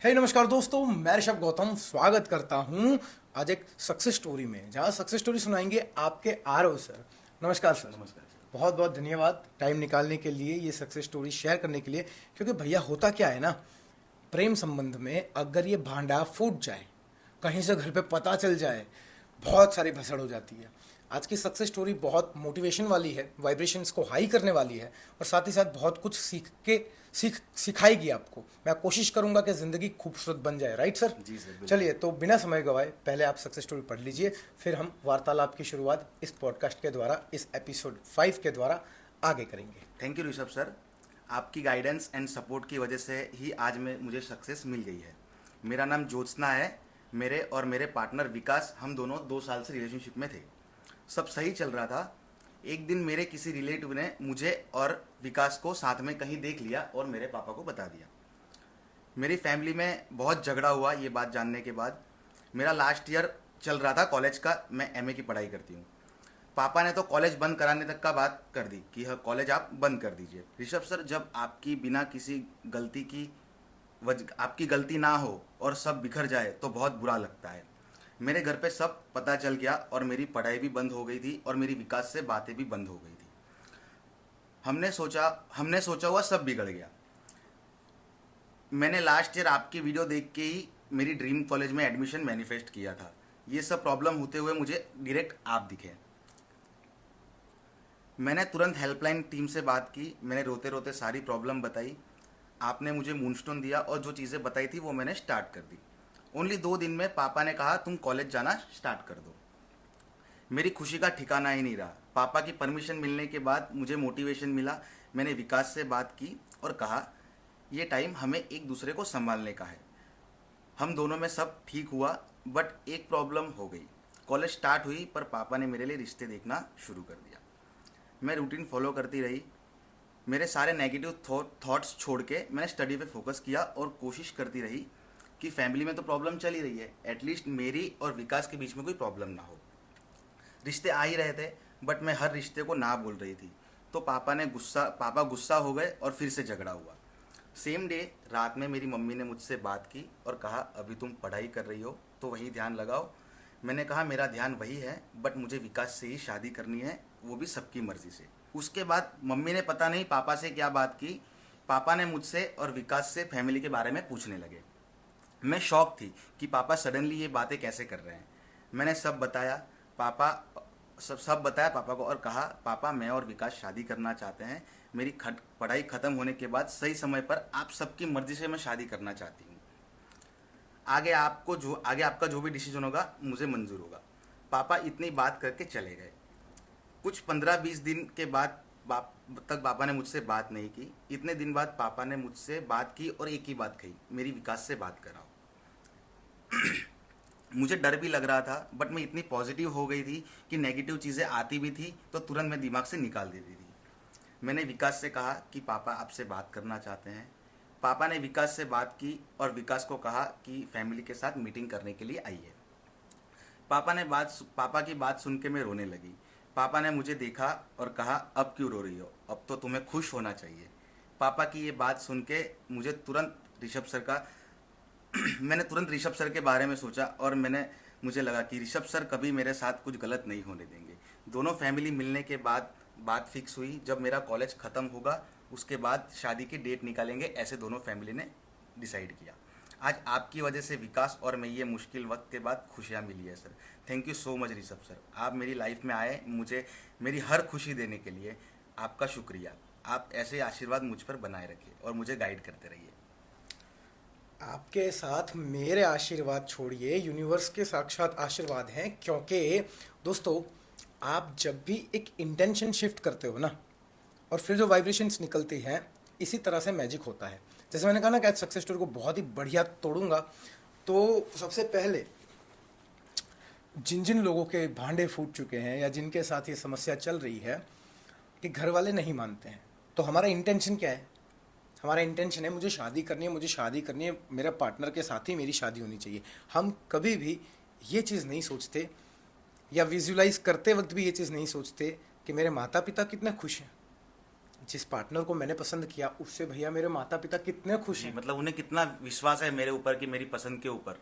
हे नमस्कार दोस्तों, मैं ऋषभ गौतम स्वागत करता हूं आज एक सक्सेस स्टोरी में, जहां सक्सेस स्टोरी सुनाएंगे आपके आरव सर। नमस्कार सर। नमस्कार सर। बहुत बहुत धन्यवाद टाइम निकालने के लिए, ये सक्सेस स्टोरी शेयर करने के लिए। क्योंकि भैया होता क्या है ना, प्रेम संबंध में अगर ये भांडा फूट जाए, कहीं से घर पे पता चल जाए, बहुत सारी भसड़ हो जाती है। आज की सक्सेस स्टोरी बहुत मोटिवेशन वाली है, वाइब्रेशंस को हाई करने वाली है, और साथ ही साथ बहुत कुछ सिखाएगी आपको। मैं कोशिश करूंगा कि ज़िंदगी खूबसूरत बन जाए। Right sir? जी सर, बिल्कुल। चलिए, तो बिना समय गवाए पहले आप सक्सेस स्टोरी पढ़ लीजिए, फिर हम वार्तालाप की शुरुआत इस पॉडकास्ट के द्वारा, इस एपिसोड 5 के द्वारा आगे करेंगे। Thank you Rishabh sir. आपकी गाइडेंस एंड सपोर्ट की वजह से ही आज मुझे सक्सेस मिल गई है। मेरा नाम ज्योत्सना है। मेरे और मेरे पार्टनर विकास, हम दोनों 2 साल से रिलेशनशिप में थे। सब सही चल रहा था। एक दिन मेरे किसी रिलेटिव ने मुझे और विकास को साथ में कहीं देख लिया और मेरे पापा को बता दिया। मेरी फैमिली में बहुत झगड़ा हुआ ये बात जानने के बाद। मेरा लास्ट ईयर चल रहा था कॉलेज का, मैं एमए की पढ़ाई करती हूँ। पापा ने तो कॉलेज बंद कराने तक का बात कर दी कि हाँ, कॉलेज आप बंद कर दीजिए। ऋषभ सर, जब आपकी बिना किसी गलती की आपकी गलती ना हो और सब बिखर जाए तो बहुत बुरा लगता है। मेरे घर पे सब पता चल गया और मेरी पढ़ाई भी बंद हो गई थी और मेरी विकास से बातें भी बंद हो गई थी। हमने सोचा हुआ सब बिगड़ गया। मैंने लास्ट ईयर आपकी वीडियो देख के ही मेरी ड्रीम कॉलेज में एडमिशन मैनिफेस्ट किया था। ये सब प्रॉब्लम होते हुए मुझे डायरेक्ट आप दिखे। मैंने तुरंत हेल्पलाइन टीम से बात की। मैंने रोते रोते सारी प्रॉब्लम बताई। आपने मुझे मूनस्टोन दिया और जो चीज़ें बताई थी वो मैंने स्टार्ट कर दी। ओनली 2 दिन में पापा ने कहा तुम कॉलेज जाना स्टार्ट कर दो। मेरी खुशी का ठिकाना ही नहीं रहा। पापा की परमिशन मिलने के बाद मुझे मोटिवेशन मिला। मैंने विकास से बात की और कहा ये टाइम हमें एक दूसरे को संभालने का है। हम दोनों में सब ठीक हुआ, बट एक प्रॉब्लम हो गई। कॉलेज स्टार्ट हुई पर पापा ने मेरे लिए रिश्ते देखना शुरू कर दिया। मैं रूटीन फॉलो करती रही। मेरे सारे नेगेटिव थॉट्स छोड़ के मैंने स्टडी पे फोकस किया और कोशिश करती रही कि फैमिली में तो प्रॉब्लम चल ही रही है, एटलीस्ट मेरी और विकास के बीच में कोई प्रॉब्लम ना हो। रिश्ते आ ही रहे थे, बट मैं हर रिश्ते को ना बोल रही थी। तो पापा गुस्सा हो गए और फिर से झगड़ा हुआ। सेम डे रात में मेरी मम्मी ने मुझसे बात की और कहा अभी तुम पढ़ाई कर रही हो तो वही ध्यान लगाओ। मैंने कहा मेरा ध्यान वही है, बट मुझे विकास से ही शादी करनी है, वो भी सबकी मर्जी से। उसके बाद मम्मी ने पता नहीं पापा से क्या बात की। पापा ने मुझसे और विकास से फैमिली के बारे में पूछने लगे। मैं शॉक थी कि पापा सडनली ये बातें कैसे कर रहे हैं। मैंने सब बताया पापा सब बताया पापा को और कहा पापा मैं और विकास शादी करना चाहते हैं। मेरी पढ़ाई ख़त्म होने के बाद सही समय पर आप सबकी मर्ज़ी से मैं शादी करना चाहती हूँ। आगे आपका जो भी डिसीजन होगा मुझे मंजूर होगा। पापा इतनी बात करके चले गए। कुछ 15-20 दिन के बाद तक पापा ने मुझसे बात नहीं की। इतने दिन बाद पापा ने मुझसे बात की और एक ही बात कही, मेरी विकास से बात कराओ। मुझे डर भी लग रहा था, बट मैं इतनी पॉजिटिव हो गई थी कि नेगेटिव चीज़ें आती भी थी तो तुरंत मैं दिमाग से निकाल देती थी। मैंने विकास से कहा कि पापा आपसे बात करना चाहते हैं। पापा ने विकास से बात की और विकास को कहा कि फैमिली के साथ मीटिंग करने के लिए आइए। पापा की बात सुन के मैं रोने लगी। पापा ने मुझे देखा और कहा अब क्यों रो रही हो, अब तो तुम्हें खुश होना चाहिए। पापा की ये बात सुन के मुझे तुरंत ऋषभ सर का मैंने तुरंत ऋषभ सर के बारे में सोचा और मुझे लगा कि ऋषभ सर कभी मेरे साथ कुछ गलत नहीं होने देंगे। दोनों फैमिली मिलने के बाद बात फिक्स हुई, जब मेरा कॉलेज ख़त्म होगा उसके बाद शादी की डेट निकालेंगे, ऐसे दोनों फैमिली ने डिसाइड किया। आज आपकी वजह से विकास और मैं ये मुश्किल वक्त के बाद खुशियाँ मिली है sir. Thank you so much Rishabh sir. आप मेरी लाइफ में आए, मुझे मेरी हर खुशी देने के लिए आपका शुक्रिया। आप ऐसे आशीर्वाद मुझ पर बनाए रखिए और मुझे गाइड करते रहिए। आपके साथ मेरे आशीर्वाद छोड़िए, यूनिवर्स के साक्षात आशीर्वाद हैं। क्योंकि दोस्तों, आप जब भी एक इंटेंशन शिफ्ट करते हो ना, और फिर जो वाइब्रेशंस निकलती हैं, इसी तरह से मैजिक होता है। जैसे मैंने कहा ना कि आज सक्सेस स्टोरी को बहुत ही बढ़िया तोड़ूंगा। तो सबसे पहले जिन जिन लोगों के भांडे फूट चुके हैं या जिनके साथ ये समस्या चल रही है कि घर वाले नहीं मानते हैं, तो हमारा इंटेंशन क्या है? हमारा इंटेंशन है मुझे शादी करनी है, मुझे शादी करनी है, मेरे पार्टनर के साथ ही मेरी शादी होनी चाहिए। हम कभी भी ये चीज़ नहीं सोचते या विजुलाइज करते वक्त भी ये चीज़ नहीं सोचते कि मेरे माता पिता कितने खुश हैं। जिस पार्टनर को मैंने पसंद किया उससे भैया मेरे माता पिता कितने खुश जी, हैं। मतलब उन्हें कितना विश्वास है मेरे ऊपर कि मेरी पसंद के ऊपर।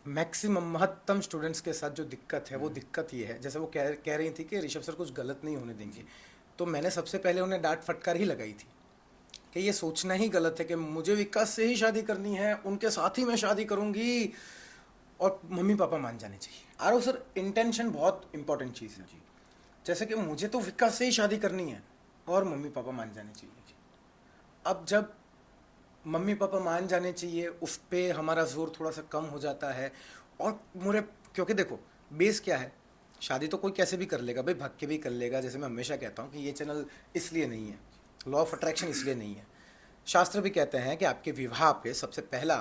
मैक्सिमम महत्तम स्टूडेंट्स के साथ जो दिक्कत है वो दिक्कत ये है, जैसे वो कह रही थी कि ऋषभ सर कुछ गलत नहीं होने देंगे, तो मैंने सबसे पहले उन्हें डांट फटकार ही लगाई थी कि ये सोचना ही गलत है कि मुझे विकास से ही शादी करनी है, उनके साथ ही मैं शादी करूंगी और मम्मी पापा मान जाने चाहिए। आरो सर, इंटेंशन बहुत इंपॉर्टेंट चीज़ है। जी जैसे कि मुझे तो विकास से ही शादी करनी है और मम्मी पापा मान जाने चाहिए। अब जब मम्मी पापा मान जाने चाहिए उस पे हमारा जोर थोड़ा सा कम हो जाता है। और मुझे, क्योंकि देखो बेस क्या है, शादी तो कोई कैसे भी कर लेगा भाई, भाग के भी कर लेगा। जैसे मैं हमेशा कहता हूँ कि ये चैनल इसलिए नहीं है, लॉ ऑफ अट्रैक्शन इसलिए नहीं है। शास्त्र भी कहते हैं कि आपके विवाह पे सबसे पहला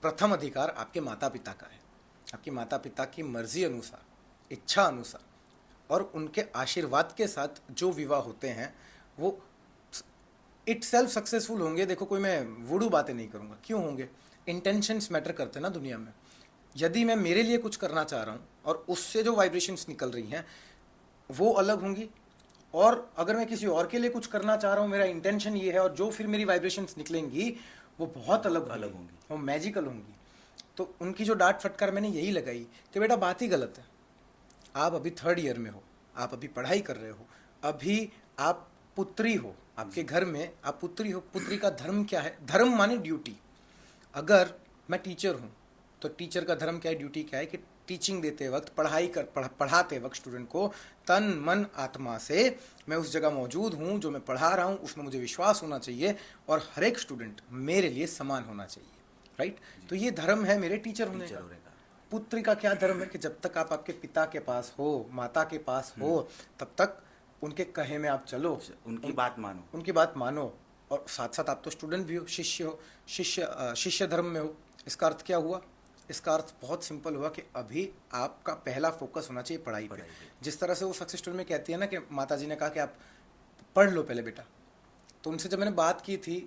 प्रथम अधिकार आपके माता पिता का है। आपके माता पिता की मर्जी अनुसार, इच्छा अनुसार और उनके आशीर्वाद के साथ जो विवाह होते हैं वो इट सेल्फ सक्सेसफुल होंगे। देखो कोई मैं वुडू बातें नहीं करूँगा, क्यों होंगे, इंटेंशंस मैटर करते हैं ना दुनिया में। यदि मैं मेरे लिए कुछ करना चाह रहा हूँ और उससे जो वाइब्रेशंस निकल रही हैं वो अलग होंगी, और अगर मैं किसी और के लिए कुछ करना चाह रहा हूँ, मेरा इंटेंशन ये है और जो फिर मेरी वाइब्रेशंस निकलेंगी वो बहुत अलग होंगी, वो मैजिकल होंगी। तो उनकी जो डांट फटकार मैंने यही लगाई कि बेटा बात ही गलत है, आप अभी 3rd ईयर में हो, आप अभी पढ़ाई कर रहे हो, अभी आप पुत्री हो, आपके घर में आप पुत्री हो। पुत्री का धर्म क्या है, धर्म माने ड्यूटी। अगर मैं टीचर हूँ तो टीचर का धर्म क्या है, ड्यूटी क्या है कि टीचिंग देते वक्त, पढ़ाते वक्त स्टूडेंट को तन मन आत्मा से मैं उस जगह मौजूद हूँ, जो मैं पढ़ा रहा हूँ उसमें मुझे विश्वास होना चाहिए और हर एक स्टूडेंट मेरे लिए समान होना चाहिए, राइट। तो ये धर्म है मेरे टीचर होने का। पुत्री का क्या धर्म है कि जब तक आप आपके पिता के पास हो, माता के पास हो, तब तक उनके कहे में आप चलो, उनकी बात मानो, उनकी बात मानो। और साथ साथ आप तो स्टूडेंट भी हो, शिष्य हो, शिष्य धर्म में हो। इसका अर्थ क्या हुआ, इसका अर्थ बहुत सिंपल हुआ कि अभी आपका पहला फोकस होना चाहिए पढ़ाई पे। जिस तरह से वो सक्सेस स्टोरी में कहती है ना कि माता जी ने कहा कि आप पढ़ लो पहले बेटा, तो उनसे जब मैंने बात की थी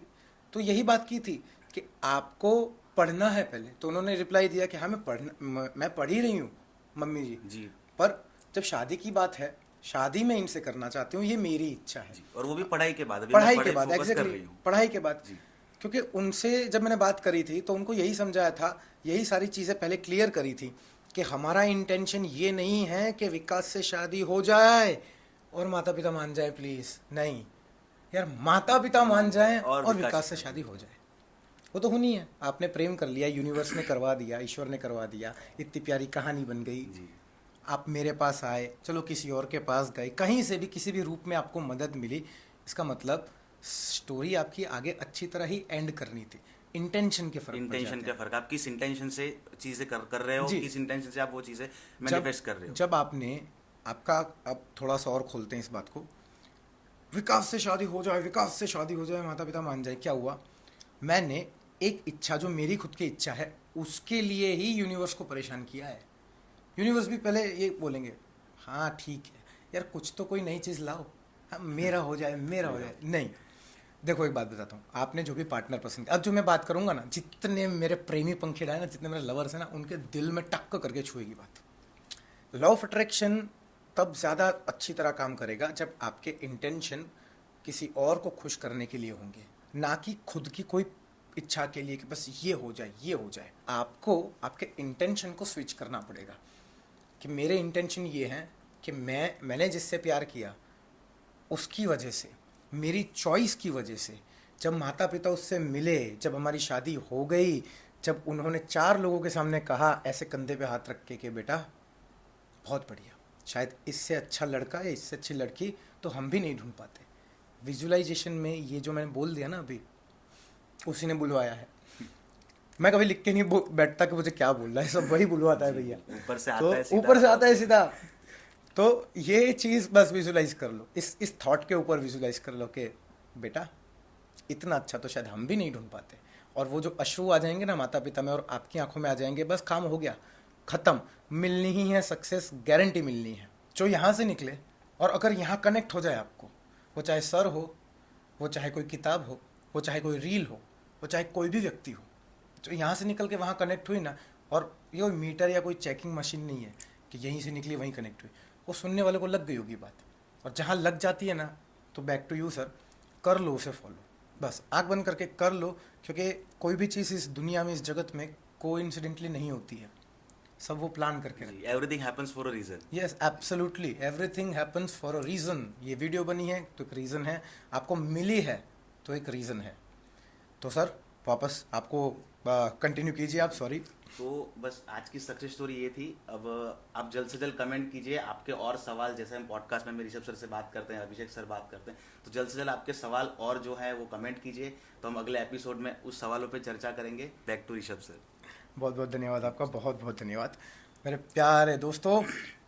तो यही बात की थी कि आपको पढ़ना है पहले। तो उन्होंने रिप्लाई दिया कि हाँ मैं पढ़ ही रही हूँ मम्मी जी, पर जब शादी की बात है, शादी में इनसे करना चाहती हूँ, ये मेरी इच्छा है। और वो भी पढ़ाई के बाद, पढ़ाई के बाद, एग्जैक्टली पढ़ाई के बाद। क्योंकि उनसे जब मैंने बात करी थी तो उनको यही समझाया था, यही सारी चीज़ें पहले क्लियर करी थी कि हमारा इंटेंशन ये नहीं है कि विकास से शादी हो जाए और माता पिता मान जाए, प्लीज़ नहीं यार, माता पिता मान जाए और विकास से शादी हो जाए। वो तो होनी है, आपने प्रेम कर लिया, यूनिवर्स ने करवा दिया, ईश्वर ने करवा दिया, इतनी प्यारी कहानी बन गई। आप मेरे पास आए, चलो किसी और के पास गए, कहीं से भी किसी भी रूप में आपको मदद मिली, इसका मतलब स्टोरी आपकी आगे अच्छी तरह ही एंड करनी थी। इंटेंशन के फर्क, आप किस इंटेंशन से चीजें कर रहे हो, किस इंटेंशन से आप वो चीजें मैनिफेस्ट कर रहे हो। जब आपने आपका, अब थोड़ा सा और खोलते हैं इस बात को, विकास से शादी हो जाए, विकास से शादी हो जाए, माता पिता मान जाए, क्या हुआ, मैंने एक इच्छा जो मेरी खुद की इच्छा है उसके लिए ही यूनिवर्स को परेशान किया है। यूनिवर्स भी पहले ये बोलेंगे हाँ ठीक है यार, कुछ तो कोई नई चीज़ लाओ, हाँ मेरा हो जाए, मेरा हो जाए। नहीं, देखो एक बात बताता हूँ, आपने जो भी पार्टनर पसंद, अब जो मैं बात करूँगा ना, जितने मेरे प्रेमी पंखे डाए ना, जितने मेरे लवर्स हैं ना, उनके दिल में टक्क करके छुएगी बात। लॉ ऑफ अट्रैक्शन तब ज़्यादा अच्छी तरह काम करेगा जब आपके इंटेंशन किसी और को खुश करने के लिए होंगे, ना कि खुद की कोई इच्छा के लिए कि बस ये हो जाए, ये हो जाए। आपको आपके इंटेंशन को स्विच करना पड़ेगा कि मेरे इंटेंशन ये हैं कि मैंने जिससे प्यार किया उसकी वजह से, मेरी चॉइस की वजह से, जब माता पिता उससे मिले, जब हमारी शादी हो गई, जब उन्होंने 4 लोगों के सामने कहा ऐसे कंधे पे हाथ रख के बेटा बहुत बढ़िया, शायद इससे अच्छा लड़का या इससे अच्छी लड़की तो हम भी नहीं ढूंढ पाते। विजुअलाइजेशन में ये जो मैंने बोल दिया ना अभी, उसी ने बुलवाया है। मैं कभी लिख के नहीं बैठता कि मुझे क्या बोल रहा है, सब वही बुलवाता है भैया, ऊपर से आता है सीधा। तो ये चीज़ बस विजुलाइज कर लो, इस थॉट के ऊपर विजुलाइज कर लो कि बेटा इतना अच्छा तो शायद हम भी नहीं ढूंढ पाते। और वो जो अश्रु आ जाएंगे ना माता पिता में और आपकी आंखों में आ जाएंगे, बस काम हो गया, ख़त्म। मिलनी ही है सक्सेस, गारंटी मिलनी है जो यहाँ से निकले। और अगर यहाँ कनेक्ट हो जाए आपको, वो चाहे सर हो, वो चाहे कोई किताब हो, वो चाहे कोई रील हो, वो चाहे कोई भी व्यक्ति हो, जो यहाँ से निकल के वहाँ कनेक्ट हुई ना, और ये कोई मीटर या कोई चेकिंग मशीन नहीं है कि यहीं से निकली वहीं कनेक्ट हुई, वो सुनने वाले को लग गई होगी बात। और जहाँ लग जाती है ना, तो बैक टू यू सर, कर लो उसे फॉलो, बस आंख बंद करके कर लो, क्योंकि कोई भी चीज़ इस दुनिया में, इस जगत में कोइंसिडेंटली नहीं होती है, सब वो प्लान करके रखते हैं। Everything happens for a reason. Yes absolutely, everything happens for a reason. ये वीडियो बनी है तो एक रीज़न है, आपको मिली है तो एक रीज़न है। तो सर वापस आपको कंटिन्यू कीजिए आप, सॉरी। तो बस आज की सक्सेस स्टोरी ये थी। अब आप जल्द से जल्द कमेंट कीजिए आपके और सवाल, जैसे हम पॉडकास्ट में ऋषभ सर से बात करते हैं, अभिषेक सर बात करते हैं, तो जल्द से जल्द आपके सवाल और जो है वो कमेंट कीजिए, तो हम अगले एपिसोड में उस सवालों पे चर्चा करेंगे। Back to Rishabh sir. बहुत बहुत धन्यवाद आपका, बहुत बहुत धन्यवाद मेरे प्यारे दोस्तों।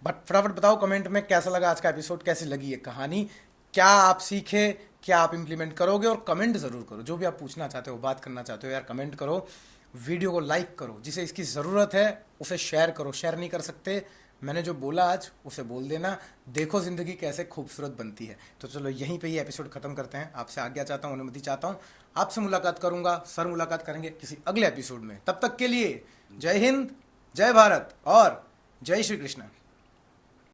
बट फटाफट बताओ कमेंट में कैसा लगा आज का एपिसोड, कैसी लगी ये कहानी, क्या आप सीखे, क्या आप इम्प्लीमेंट करोगे, और कमेंट ज़रूर करो। जो भी आप पूछना चाहते हो, बात करना चाहते हो यार, कमेंट करो, वीडियो को लाइक करो, जिसे इसकी ज़रूरत है उसे शेयर करो। शेयर नहीं कर सकते, मैंने जो बोला आज उसे बोल देना। देखो ज़िंदगी कैसे खूबसूरत बनती है। तो चलो यहीं पे ये एपिसोड ख़त्म करते हैं। आपसे आज्ञा चाहता हूँ, अनुमति चाहता हूँ, आपसे मुलाकात करूँगा, सर मुलाकात करेंगे किसी अगले एपिसोड में। तब तक के लिए जय हिंद, जय भारत और जय श्री कृष्ण।